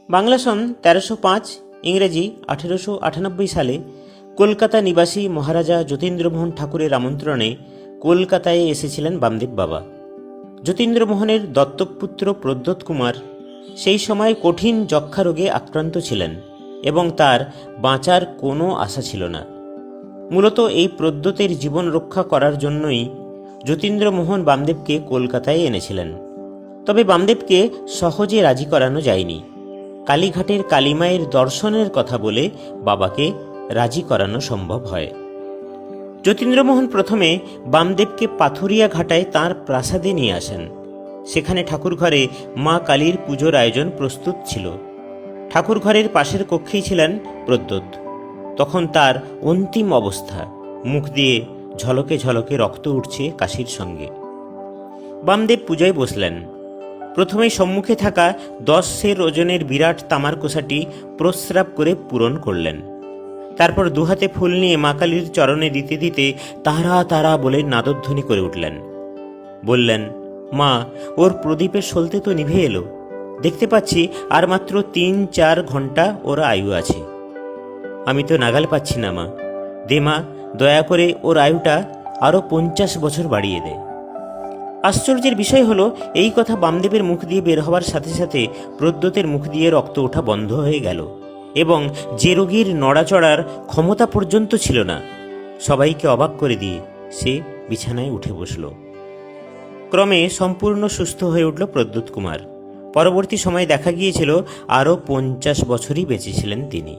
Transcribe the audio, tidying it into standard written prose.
বাংলা সন ১৩০৫, ইংরেজি ১৮৯৮ সালে কলকাতা নিবাসী মহারাজা যতীন্দ্রমোহন ঠাকুরের আমন্ত্রণে কলকাতায় এসেছিলেন বামদেব বাবা। যতীন্দ্রমোহনের দত্তকপুত্র প্রদ্যোৎ কুমার সেই সময় কঠিন যক্ষা রোগে আক্রান্ত ছিলেন এবং তার বাঁচার কোনো আশা ছিল না। মূলত এই প্রদ্যোতের জীবন রক্ষা করার জন্যই যতীন্দ্রমোহন বামদেবকে কলকাতায় এনেছিলেন। তবে বামদেবকে সহজে রাজি করানো যায়নি। কালীঘাটের কালীমায়ের দর্শনের কথা বলে বাবাকে রাজি করানো সম্ভব হয়। যতীন্দ্রমোহন প্রথমে বামদেবকে পাথুরিয়া ঘাটায় তাঁর প্রাসাদে নিয়ে আসেন। সেখানে ঠাকুরঘরে মা কালীর পুজোর আয়োজন প্রস্তুত ছিল। ঠাকুরঘরের পাশের কক্ষেই ছিলেন প্রদ্যোৎ। তখন তার অন্তিম অবস্থা, মুখ দিয়ে ঝলকে ঝলকে রক্ত উঠছে কাশির সঙ্গে। বামদেব পূজায় বসলেন। প্রথমেই সম্মুখে থাকা 10 সের ওজনের বিরাট তামার কোষাটি প্রস্রাব করে পূরণ করলেন। তারপর দুহাতে ফুল নিয়ে মা কালীর চরণে দিতে দিতে তারা তারা বলে নাদধ্বনি করে উঠলেন। বললেন, মা, ওর প্রদীপের সলতে তো নিভে এলো। দেখতে পাচ্ছি আর মাত্র 3-4 ঘন্টা ওর আয়ু আছে। আমি তো নাগাল পাচ্ছি না মা। দে মা, দয়া করে ওর আয়ুটা আরও 50 বছর বাড়িয়ে দে। আশ্চর্যের বিষয় হলো, এই কথা বামদেবের মুখ দিয়ে বের হওয়ার সাথে সাথে প্রদ্যোতের মুখ দিয়ে রক্ত ওঠা বন্ধ হয়ে গেল এবং যে রোগীর নড়াচড়ার ক্ষমতা পর্যন্ত ছিল না, সবাইকে অবাক করে দিয়ে সে বিছানায় উঠে বসল। ক্রমে সম্পূর্ণ সুস্থ হয়ে উঠল প্রদ্যোৎ কুমার। পরবর্তী সময়ে দেখা গিয়েছিল আরও 50 বছরই বেঁচে ছিলেন তিনি।